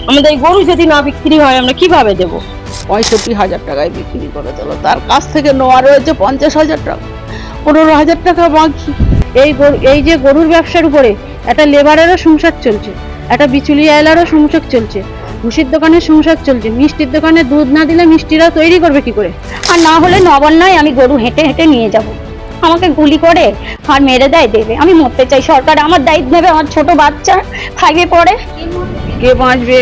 আমাদের এই গরু যদি না বিক্রি হয় আমরা কিভাবে দেবো? 65,000 টাকায় বিক্রি করে দিল, তার কাছ থেকে নেওয়া রয়েছে 50,000 টাকা, 15,000 টাকা বাকি। এই যে গরুর ব্যবসার উপরে একটা লেবারেরও সংসার চলছে, একটা বিচুলিয়ালারও সংসার চলছে, ভুসির দোকানের সংসার চলছে। মিষ্টির দোকানে দুধ না দিলে মিষ্টিরা তৈরি করবে কি করে? আর না হলে নবান্নায় আমি গরু হেঁটে হেঁটে নিয়ে যাব, আমাকে গুলি করে আর মেরে দেবে। আমি মরতে চাই, সরকার আমার দায়িত্ব নেবে। আমার ছোট বাচ্চা খাইয়ে পড়ে, কে বাঁচবে?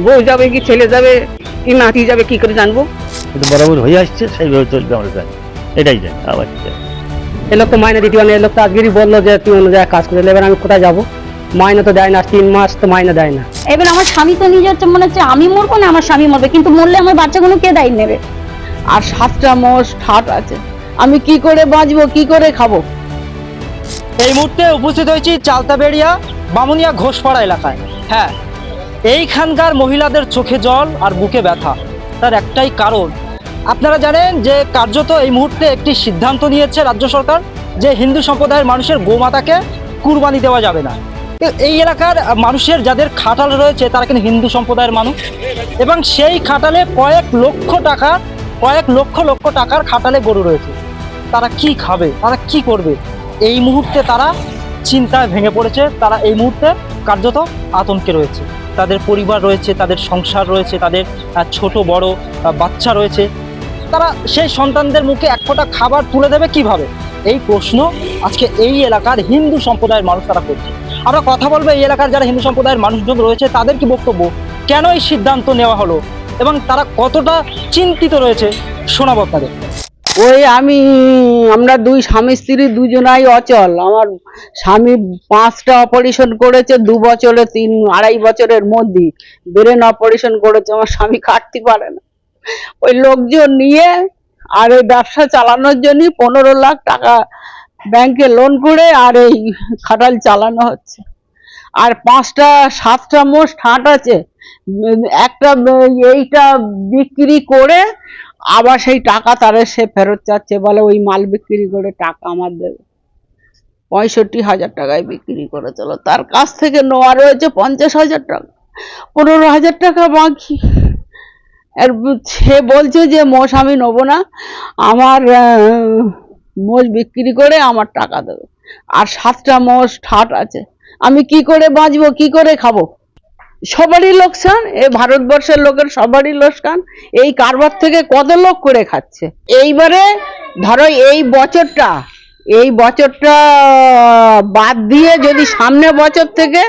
বউ যাবে কি ছেলে যাবে কি নাতি যাবে কি করে জানবো? কিন্তু বরাবর হয়ে আসছে, সেইভাবে চলবে আমরা জানি, এটাই জানি। আবার এ লোক তো মাইনে দিতে পারে, এ লোক তো আজকেরই বললো যে তুই অন্য জায়গায় কাজ করে, এবার আমি কোথায় যাবো? মাইনে তো দেয় না, 3 মাস তো মাইনে দেয় না। এবার আমার স্বামী তো নিজে হচ্ছে, মনে হচ্ছে আমি মরবো না আমার স্বামী মরবে, কিন্তু মরলে আমার বাচ্চাগুলো কে দায়ী নেবে? আর 7টা মোষ ঠাট আছে, আমি কি করে বাঁচবো, কি করে খাবো? এই মুহূর্তে উপস্থিত হয়েছি চালতাবেড়িয়া বামুনিয়া ঘোষপাড়া এলাকায়। হ্যাঁ, এইখানকার মহিলাদের চোখে জল আর বুকে ব্যথা, তার একটাই কারণ। আপনারা জানেন যে কার্যত এই মুহূর্তে একটি সিদ্ধান্ত নিয়েছে রাজ্য সরকার যে হিন্দু সম্প্রদায়ের মানুষের গোমাতাকে কুরবানি দেওয়া যাবে না। এই এলাকার মানুষের যাদের খাটাল রয়েছে তারা কিন্তু হিন্দু সম্প্রদায়ের মানুষ, এবং সেই খাটালে কয়েক লক্ষ টাকার খাটালে গরু রয়েছে। তারা কি খাবে, তারা কি করবে? এই মুহূর্তে তারা চিন্তায় ভেঙে পড়েছে। তারা এই মুহূর্তে কার্যত আতঙ্কে রয়েছে। তাদের পরিবার রয়েছে, তাদের সংসার রয়েছে, তাদের ছোট বড় বাচ্চা রয়েছে। তারা সেই সন্তানদের মুখে এক ফোঁটা খাবার তুলে দেবে কিভাবে? এই প্রশ্ন আজকে এই এলাকার হিন্দু সম্প্রদায়ের মানুষ তারা করছে। আমরা কথা বলবো এই এলাকার যারা হিন্দু সম্প্রদায়ের মানুষজন রয়েছে তাদের কি বক্তব্য, কেন এই সিদ্ধান্ত নেওয়া হলো এবং তারা কতটা চিন্তিত রয়েছে, শোনাবো আপনাদের। আমরা দুই স্বামী স্ত্রী দুজনাই অচল। আমার স্বামী 5টা অপারেশন করেছে, 2 বছরে 2.5 বছরের মধ্যে ব্রেন অপারেশন করেছে। আমার স্বামী কাটতে পারে না, ওই লোকজন নিয়ে আর এই ব্যবসা চালানোর জন্য 15 লাখ টাকা ব্যাংকে লোন করে আর এই খাটাল চালানো হচ্ছে। আর 7টা মোষ ঠাট আছে, একটা এইটা বিক্রি করে আবার সেই টাকা তারা সে ফেরত চাচ্ছে, বলে ওই মাল বিক্রি করে টাকা আমার দেবে। 65,000 টাকায় বিক্রি করেছিল, তার কাছ থেকে নেওয়া রয়েছে 50,000 টাকা, 15,000 টাকা বাকি। আর সে বলছে যে মোষ আমি নেবো না, আমার মোষ বিক্রি করে আমার টাকা দেবে। আর 7টা মোষ ঠাট আছে, আমি কি করে বাঁচবো, কি করে খাবো? সবারই লোকসান, এই ভারতবর্ষের লোকের সবারই লোকসান। এই কারবার থেকে কত লোক করে খাচ্ছে। এইবারে ধরো এই বছরটা বাদ দিয়ে যদি সামনে বছর থেকে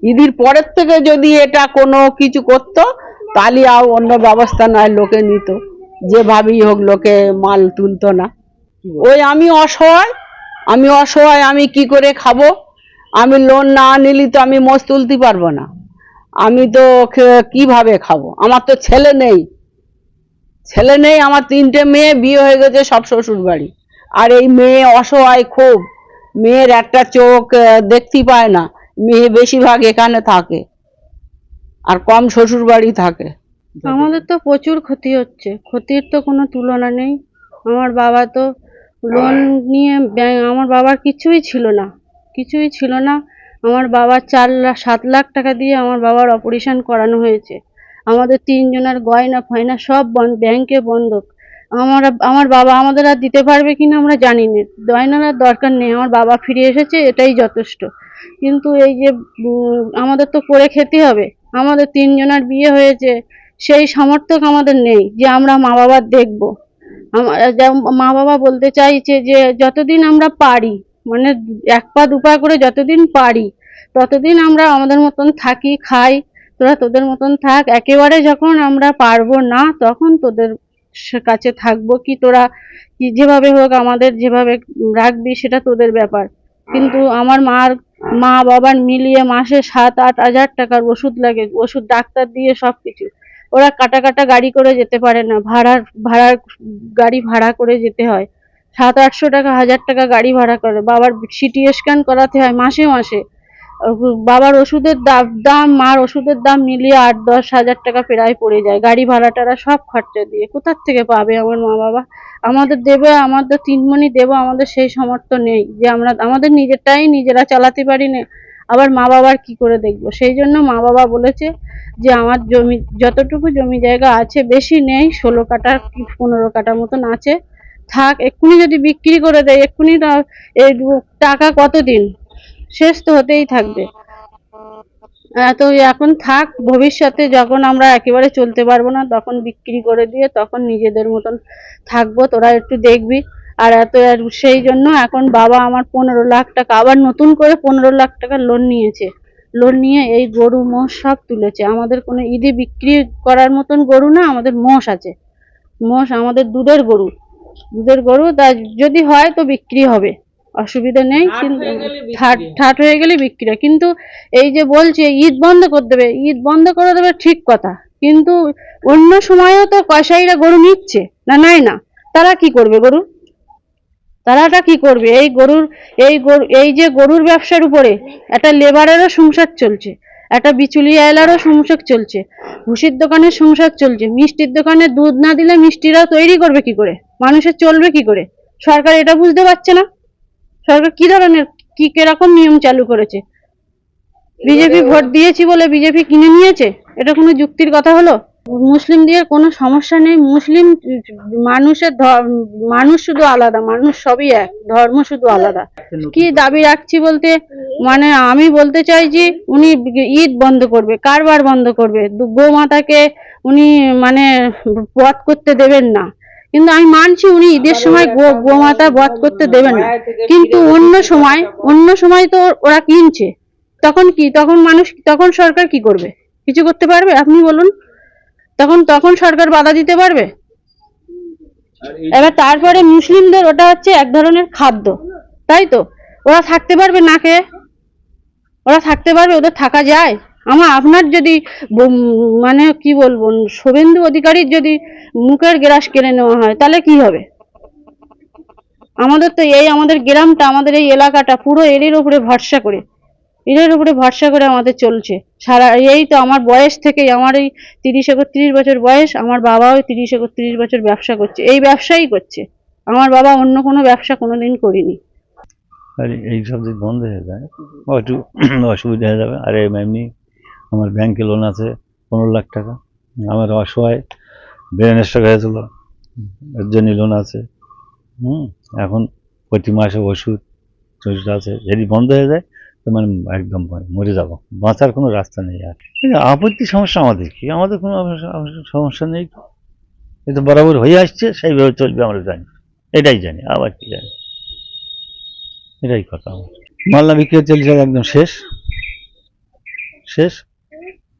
ঈদের পরের থেকে যদি এটা কোনো কিছু করতো তাহলে অন্য ব্যবস্থা নয়, লোকে নিত, যেভাবেই হোক লোকে মাল তুলতো না। ওই আমি অসহায়, আমি কি করে খাবো? আমি লোন না নিলে তো আমি মোষ তুলতে পারবো না, আমি তো কিভাবে খাবো? আমার তো ছেলে নেই, আমার 3টে মেয়ে, বিয়ে হয়ে গেছে সব শ্বশুর বাড়ি। আর এই মেয়ে অসহায় খুব, মেয়ের একটা চোখ দেখতে পায় না, মেয়ে বেশিরভাগ এখানে থাকে আর কম শ্বশুর বাড়ি থাকে। আমাদের তো প্রচুর ক্ষতি হচ্ছে, ক্ষতির তো কোনো তুলনা নেই। আমার বাবা তো লোন নিয়ে আমার বাবার কিছুই ছিল না। আমার বাবা 7 লাখ টাকা দিয়ে আমার বাবার অপারেশন করানো হয়েছে। আমাদের 3 জনের গয়না ফয়না সব ব্যাংকে বন্ধক। আমার বাবা আমাদের আর দিতে পারবে কিনা আমরা জানি না, গয়নার দরকার নেই, আমার বাবা ফিরে এসেছে এটাই যথেষ্ট। কিন্তু এই যে আমাদের তো করে খেতে হবে, আমাদের 3 জনের বিয়ে হয়েছে, সেই সামর্থ্য আমাদের নেই যে আমরা মা বাবার দেখবো। মা বাবা বলতে চাইছে যে যতদিন আমরা পারি, মানে 1 পা 2 পা করে যতদিন পারি ততদিন আমরা আমাদের মতন থাকি, খাই, তোরা তোদের মতন থাক। একেবারে যখন আমরা পারবো না তখন তোদের কাছে থাকবো, কি তোরা কি যেভাবে হোক আমাদের যেভাবে রাখবি সেটা তোদের ব্যাপার। কিন্তু আমার মা বাবার মিলিয়ে মাসে 7-8 হাজার টাকার ওষুধ লাগে, ওষুধ ডাক্তার দিয়ে সবকিছু। ওরা কাটা গাড়ি করে যেতে পারে না, গাড়ি ভাড়া করে যেতে হয়। 700-800 টাকা, 1000 টাকা গাড়ি ভাড়া করে। বাবার সিটি স্ক্যান করাতে হয় মাসে। বাবার ওষুধের দাম মার ওষুধের দাম মিলিয়ে 8-10 হাজার টাকা প্রায় পড়ে যায়, গাড়ি ভাড়া টাড়া সব খরচা দিয়ে। কোথার থেকে পাবে আমার মা বাবা? আমাদের দেবে, আমাদের 3 মণি দেবো, আমাদের সেই সামর্থ্য নেই যে আমরা আমাদের নিজেরা চালাতে পারি না। আবার মা বাবার কি করে দেখবো? সেই জন্য মা বাবা বলেছে যে আমার জমি যতটুকু জমি জায়গা আছে, বেশি নেই, 16 কাঠা কি 15 কাঠা মতন আছে, থাক। এক্ষুনি যদি বিক্রি করে দেয়, এক্ষুনি এই টাকা কতদিন শেষ তো হতেই থাকবে। তো এখন থাক, ভবিষ্যতে যখন আমরা একেবারে চলতে পারবো না তখন বিক্রি করে দিয়ে তখন নিজেদের মতন থাকবো, তোরা একটু দেখবি। আর সেই জন্য এখন বাবা আমার 15 লাখ টাকা, আবার নতুন করে 15 লাখ টাকা লোন নিয়েছে। লোন নিয়ে এই গরু মোষ সব তুলেছে। আমাদের কোনো ঈদে বিক্রি করার মতন গরু না, আমাদের মোষ আছে। মোষ আমাদের দুধের গরু তা যদি হয় তো বিক্রি হবে, অসুবিধা নেই। কিন্তু ঠাট হয়ে গেলে বিক্রি হয়। কিন্তু এই যে বলছে ঈদ বন্ধ করে দেবে, ঈদ বন্ধ করে দেবে ঠিক কথা, কিন্তু অন্য সময়ও তো কসাইরা গরু নিচ্ছে না, নেয় না। তারা কি করবে গরু? তারাটা কি করবে? এই যে গরুর ব্যবসার উপরে একটা লেবারেরও সংসার চলছে, একটা বিচুলিয়ালারও সংসার চলছে, ভুসির দোকানের সংসার চলছে, মিষ্টির দোকানে দুধ না দিলে মিষ্টিরা তৈরি করবে কি করে? মানুষের চলবে কি করে? সরকার এটা বুঝতে পারছে না। সরকার কি ধরনের কিরকম নিয়ম চালু করেছে? বিজেপি ভোট দিয়েছি বলে বিজেপি কিনে নিয়েছে, এটা কোনো যুক্তির কথা হলো? মুসলিমদের কোনো সমস্যা নেই। মুসলিম মানুষ শুধু আলাদা, মানুষ সবই এক, ধর্ম শুধু আলাদা। কি দাবি রাখছি বলতে, মানে আমি বলতে চাইছি উনি ঈদ বন্ধ করবে, কারবার বন্ধ করবে, গোমাতাকে উনি মানে বধ করতে দেবেন না। কিন্তু আমি মানছি উনি ঈদের সময় গোমাতা বধ করতে দেবেন না, কিন্তু অন্য সময় তো ওরা কিনছে। তখন কি? তখন সরকার কি করবে? কিছু করতে পারবে? আপনি বলুন। তখন সরকার বাধা দিতে পারবে? এবার তারপরে মুসলিমদের ওটা হচ্ছে এক ধরনের খাদ্য, তাই তো? ওরা থাকতে পারবে না খেয়ে? ওরা থাকতে পারবে? ওদের থাকা যায়? আপনার যদি মানে কি বলবো, শুভেন্দু অধিকারীর যদি মুখের গ্রাস কেড়ে নেওয়া হয় তাহলে কি হবে? আমাদের তো আমাদের গ্রামটা, আমাদের এই এলাকাটা পুরো এর উপরে ভরসা করে আমাদের চলছে। এই তো আমার বয়স থেকেই, আমার এই 30-31 বছর বয়স, আমার বাবাও 30-31 বছর ব্যবসা করছে, এই ব্যবসাই করছে। আমার বাবা অন্য কোনো ব্যবসা কোনোদিন করিনি। আর এই সব যদি বন্ধ হয়ে যায় একটু অসুবিধা হয়ে যাবে। আর এমনি আমার ব্যাংকে লোন আছে 15 লাখ টাকা, আমার অসহায় ব্রেন স্ট্রোক হয়েছিল, এর জন্য লোন আছে। এখন প্রতি মাসে ওষুধ আছে, যদি বন্ধ হয়ে যায় তো মানে একদম মরে যাব, বাঁচার কোনো রাস্তা নেই। আর আপত্তি সমস্যা আমাদের কি? আমাদের কোনো সমস্যা নেই, এটা বরাবর হয়ে আসছে, সেইভাবে চলবে আমরা জানি, এটাই জানি, আবার কি জানি, এটাই কথা। আমার মাল্লা বিক্রি চলছে একদম শেষ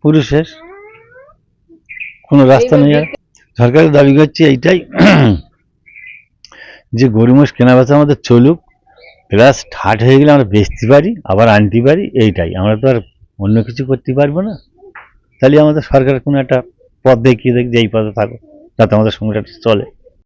পুরো শেষ, কোনো রাস্তা নেই। আর সরকারের দাবি করছে এইটাই যে গরু মোষ কেনা বেচা আমাদের চলুক, প্লাস ঠাট হয়ে গেলে আমরা বেচতে পারি, আবার আনতে পারি, এইটাই। আমরা তো আর অন্য কিছু করতে পারবো না। তাহলে আমাদের সরকার কোনো একটা পথ দেখিয়ে দেখ যে এই পথে থাকো, যাতে আমাদের সংসারটা চলে।